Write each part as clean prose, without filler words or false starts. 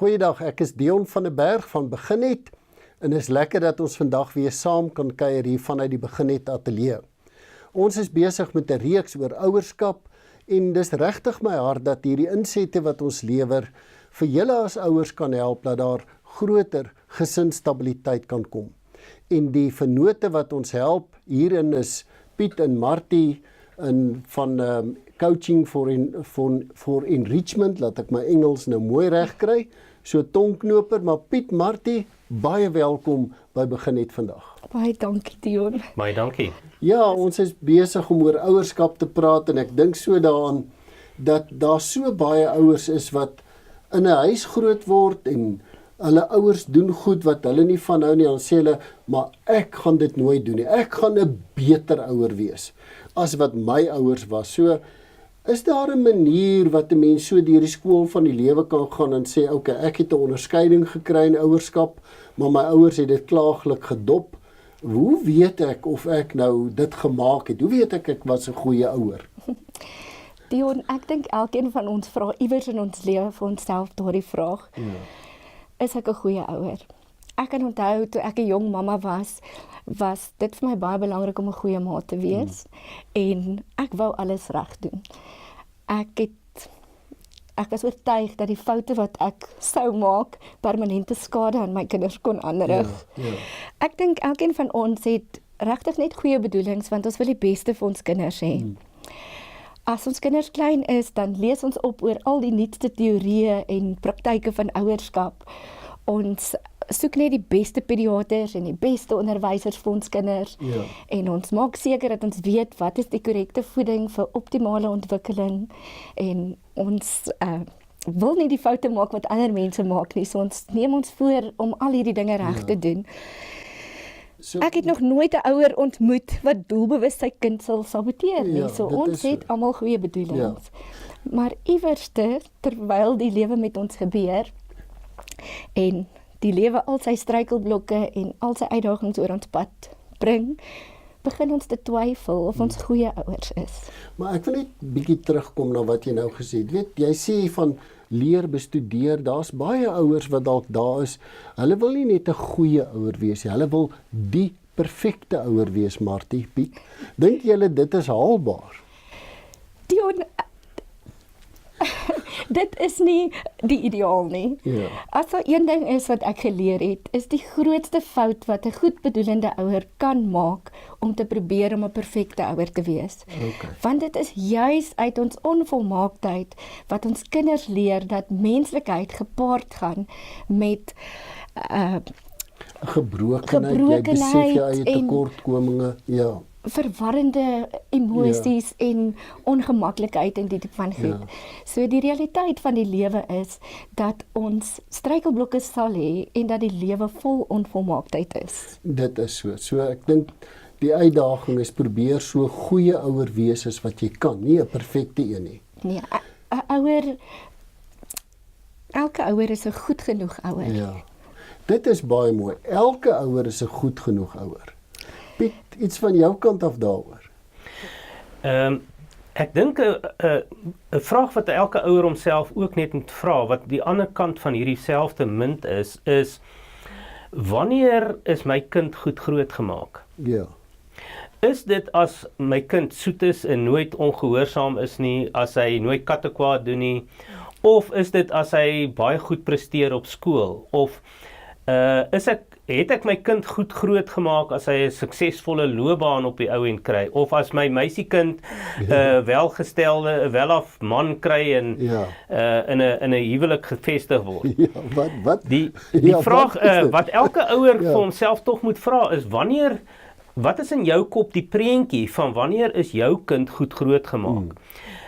Goeiedag, ek is Dion van der Berg van Beginnet en is lekker dat ons vandag weer saam kan kuier hier vanuit die Beginnet ateljee. Ons is besig met 'n reeks oor ouerskap en dis regtig my hart dat hierdie insette wat ons lewer vir julle as ouers kan help dat daar groter gesinsstabiliteit kan kom. En die vennote wat ons help hierin is Piet en Martie van Coaching for Enrichment, laat ek my Engels nou mooi reg kry, so tongknoper, maar Piet, Martie, baie welkom by Beginnet vandag. Baie dankie, Dion. Baie dankie. Ja, ons is besig om oor ouerskap te praat en ek dink so daaraan dat daar so baie ouers is wat in 'n huis groot word en hulle ouers doen goed wat hulle nie van hou nie, dan sê hulle, maar ek gaan dit nooit doen nie. Ek gaan 'n beter ouer wees as wat my ouers was. So is daar 'n manier wat 'n mens so deur die skool van die lewe kan gaan en sê, okay, ek het 'n onderskeiding gekry in ouerskap, maar my ouers het dit klaaglik gedop. Hoe weet ek of ek nou dit gemaak het? Hoe weet ek was 'n goeie ouer? Dion, ek dink elkeen van ons vra iewers in ons lewe vir onsself daardie vraag. Ja. Is ek 'n goeie ouer? Ek kan onthou toe ek 'n jong mamma was dit vir my baie belangrik om 'n goeie ma te wees en ek wou alles reg doen. Ek was oortuig dat die foute wat ek sou maak permanente skade aan my kinders kon aanrig. Ja. Ek dink elkeen van ons het regtig net goeie bedoelings want ons wil die beste vir ons kinders hê. As ons kinders klein is, dan lees ons op oor al die nuutste teorieë en praktyke van ouerskap. Ons soek net die beste pediaters en die beste onderwysers vir ons kinders. Ja. En ons maak seker dat ons weet wat is die korrekte voeding vir optimale ontwikkeling. En ons wil nie die foute maak wat ander mense maak nie. So ons neem ons voor om al hierdie dinge reg te doen. So, ek het nog nooit 'n ouer ontmoet wat doelbewus sy kind sal saboteer nie. So ons het almal goeie bedoelings. Ja. Maar iewerste, terwyl die lewe met ons gebeur en die lewe al sy struikelblokke en al sy uitdagings oor ons pad bring, begin ons te twyfel of ons goeie ouers is. Maar ek wil net bietjie terugkom na wat jy nou gesê het. Weet, jy sê van leer bestudeer, daar's baie ouers wat dalk daar is, hulle wil nie net 'n goeie ouer wees nie, hulle wil die perfekte ouer wees, Martie, Piet. Dink julle dit is haalbaar? Dion, dit is nie die ideaal nie. Ja. As daar een ding is wat ek geleer het, is die grootste fout wat 'n goedbedoelende ouer kan maak om te probeer om 'n perfekte ouer te wees. Okay. Want dit is juis uit ons onvolmaaktheid wat ons kinders leer dat menslikheid gepaard gaan met gebrokenheid, jy besef jy eie tekortkominge, ja. Verwarrende emosies en ongemaklikheid en dit van goed. Ja. So die realiteit van die lewe is dat ons struikelblokke sal hê en dat die lewe vol onvolmaaktheid is. Dit is so. So ek dink die uitdaging is probeer so goeie ouer wees as wat jy kan, nie 'n perfekte een nie. Nee, 'n ouer, elke ouer is 'n goed genoeg ouer. Ja. Dit is baie mooi. Elke ouer is 'n goed genoeg ouer. Piet, iets van jou kant af daaroor? Ek dink 'n vraag wat elke ouer homself ook net moet vra, wat die ander kant van hierdie selfde munt is wanneer is my kind goed grootgemaak? Ja. Is dit as my kind soet is en nooit ongehoorsaam is nie, as hy nooit kattekwaad doen nie, of is dit as hy baie goed presteer op skool, of het ek my kind goed groot gemaak as hy 'n suksesvolle loopbaan op die ou end kry, of as my meisiekind welgestelde, welaf man kry en in 'n huwelik gevestig word. Ja, wat? Die vraag wat elke ouer vir homself tog moet vra is wat is in jou kop die prentjie van wanneer is jou kind goed groot gemaak?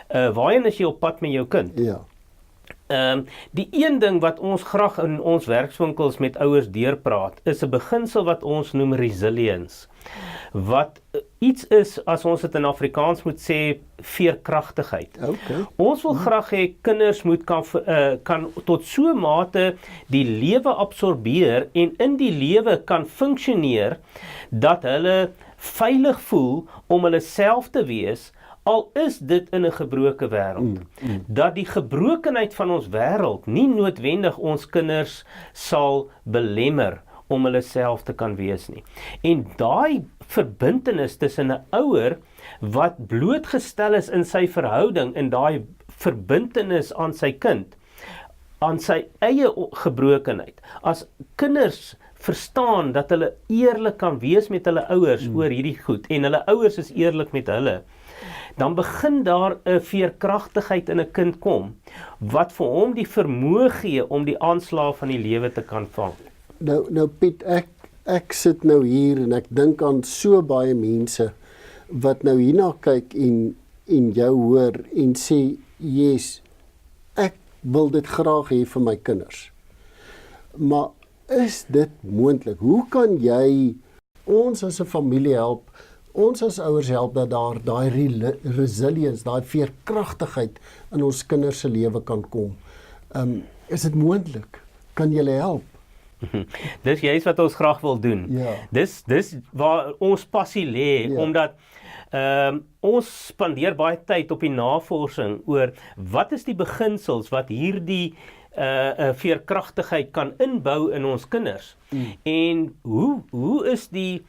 Waarheen is jy op pad met jou kind? Ja. Die een ding wat ons graag in ons werkswinkels met ouers deurpraat, is 'n beginsel wat ons noem resilience. Wat iets is, as ons dit in Afrikaans moet sê, veerkragtigheid. Okay. Ons wil graag hê kinders moet kan tot so mate die lewe absorbeer en in die lewe kan funksioneer dat hulle veilig voel om hulle self te wees Al is dit in 'n gebroke wêreld, dat die gebrokenheid van ons wêreld nie noodwendig ons kinders sal belemmer om hulle self te kan wees nie. En daai verbintenis tussen 'n ouer wat blootgestel is in sy verhouding, en daai verbintenis aan sy kind, aan sy eie gebrokenheid, as kinders verstaan dat hulle eerlik kan wees met hulle ouers oor hierdie goed, en hulle ouers is eerlik met hulle, dan begin daar 'n veerkragtigheid in 'n kind kom, wat vir hom die vermoë gee om die aanslae van die lewe te kan vang. Nou Piet, ek sit nou hier en ek dink aan so baie mense wat nou hierna kyk en jou hoor en sê, yes, ek wil dit graag hê vir my kinders. Maar is dit moontlik? Hoe kan jy ons as 'n familie help, ons as ouers help dat daar daai resilience, daai veerkragtigheid in ons kinders se lewe kan kom? Is dit moontlik? Kan julle help? Dis juist wat ons graag wil doen. Ja. Dis waar ons passie lê, omdat ons spandeer baie tyd op die navorsing oor wat is die beginsels wat hierdie veerkragtigheid kan inbou in ons kinders. En hoe is die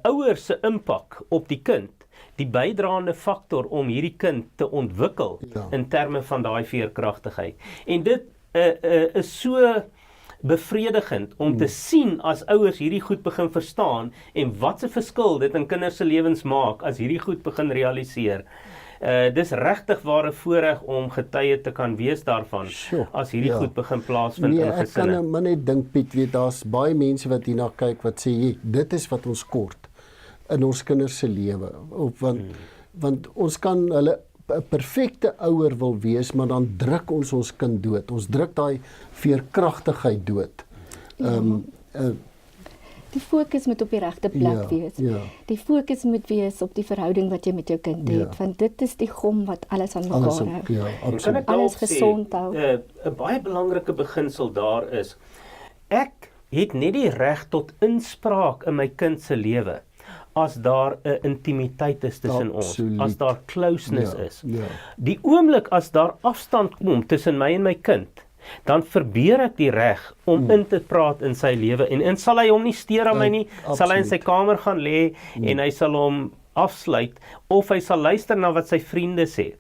ouers se impak op die kind, die bydraende faktor om hierdie kind te ontwikkel in terme van daai veerkragtigheid. En dit is so bevredigend om te sien as ouers hierdie goed begin verstaan en wat 'n verskil dit in kinders se lewens maak as hierdie goed begin realiseer. Dis regtig ware voorreg om getuie te kan wees daarvan as hierdie goed begin plaasvind in gesinne. Ek kan maar net dink, Piet, weet, daar's baie mense wat hierna kyk wat sê, dit is wat ons kort in ons kinders se lewe. Want ons kan hulle 'n perfekte ouer wil wees, maar dan druk ons kind dood. Ons druk daai veerkragtigheid dood. Die fokus moet op die regte plek wees. Die fokus moet wees op die verhouding wat jy met jou kind het, want dit is die gom wat alles aan mekaar hou. Kan ek alles gesond hou. 'n baie belangrike beginsel daar is, ek het net die reg tot inspraak in my kind se lewe as daar 'n intimiteit is tussen ons, as daar closeness is. Die oomblik as daar afstand kom tussen my en my kind, dan verbeur ek die reg om in te praat in sy lewe, en sal hy hom nie steur aan my nie, sal hy in sy kamer gaan lê en hy sal hom afsluit, of hy sal luister na wat sy vriende sê.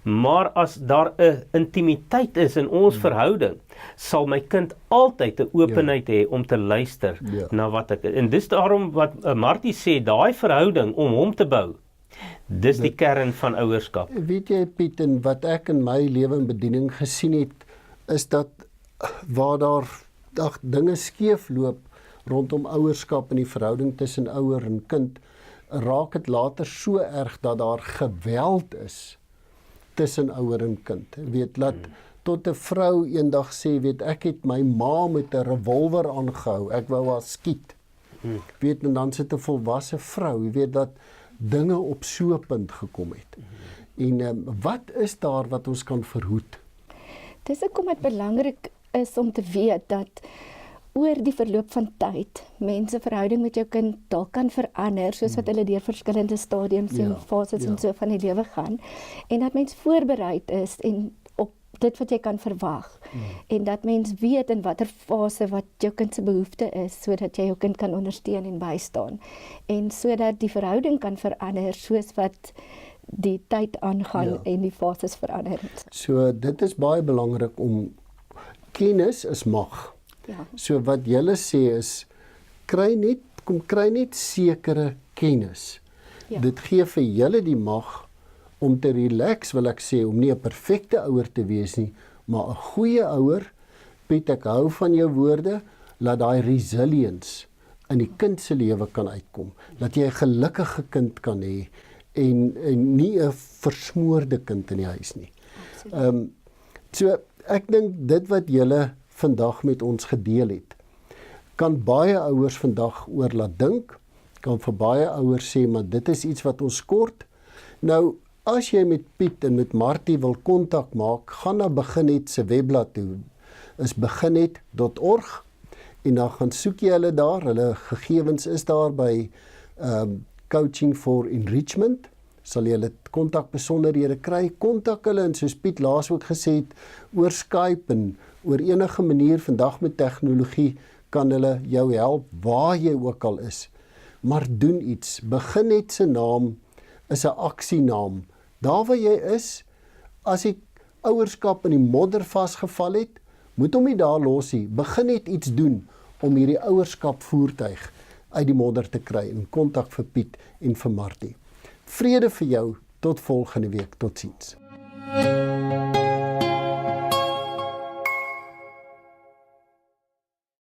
Maar as daar 'n intimiteit is in ons verhouding, sal my kind altyd 'n openheid hê om te luister na wat ek, en dis daarom wat Martie sê, daai verhouding om hom te bou, dis die kern van ouerskap. Weet jy, Piet, en wat ek in my lewe en bediening gesien het, is dat waar daar dinge skeef loop rondom ouerskap en die verhouding tussen ouer en kind, raak dit later so erg dat daar geweld is tussen ouer en kind. Weet, laat tot 'n vrou eendag sê, weet, ek het my ma met 'n revolver aangehou, ek wou haar skiet. Weet, en dan sit 'n volwasse vrou, jy weet, dat dinge op so 'n punt gekom het. En wat is daar wat ons kan verhoed? Dis hoekom dit belangrik is om te weet dat oor die verloop van tyd, mense verhouding met jou kind dalk kan verander, soos wat hulle deur verskillende stadiums en fases en so van die lewe gaan, en dat mens voorbereid is en op dit wat jy kan verwag, en dat mens weet in watter fase wat jou kind se behoefte is, sodat jy jou kind kan ondersteun en bystaan, en sodat die verhouding kan verander, soos wat die tyd aangaan en die fases verander. So dit is baie belangrik om, kennis is mag. So wat julle sê is, kry net sekere kennis. Dit gee vir julle die mag om te relax, wil ek sê, om nie 'n perfekte ouer te wees nie, maar 'n goeie ouer. Piet, ek hou van jou woorde, laat daai resilience in die kind se lewe kan uitkom. Dat jy 'n gelukkige kind kan hê en nie 'n versmoorde kind in die huis nie. So ek dink dit wat julle vandag met ons gedeel het, kan baie ouers vandag oor laat dink, kan vir baie ouers sê, maar dit is iets wat ons kort. Nou, as jy met Piet en met Martie wil kontak maak, gaan na Beginnet se webblad toe, is beginnet.org, en dan gaan soek jy hulle daar, hulle gegevens is daar by Coaching for Enrichment, sal jy hulle kontakbesonderhede kry. Kontak hulle en soos Piet laas ook gesê het, oor Skype en oor enige manier vandag met tegnologie kan hulle jou help waar jy ook al is. Maar doen iets. Begin net se naam is 'n aksienaam. Daar waar jy is, as die ouerskap in die modder vasgeval het, moet hom nie daar los nie. Begin net iets doen om hierdie ouerskap voertuig uit die modder te kry en kontak vir Piet en vir Martie. Vrede vir jou, tot volgende week, totsiens.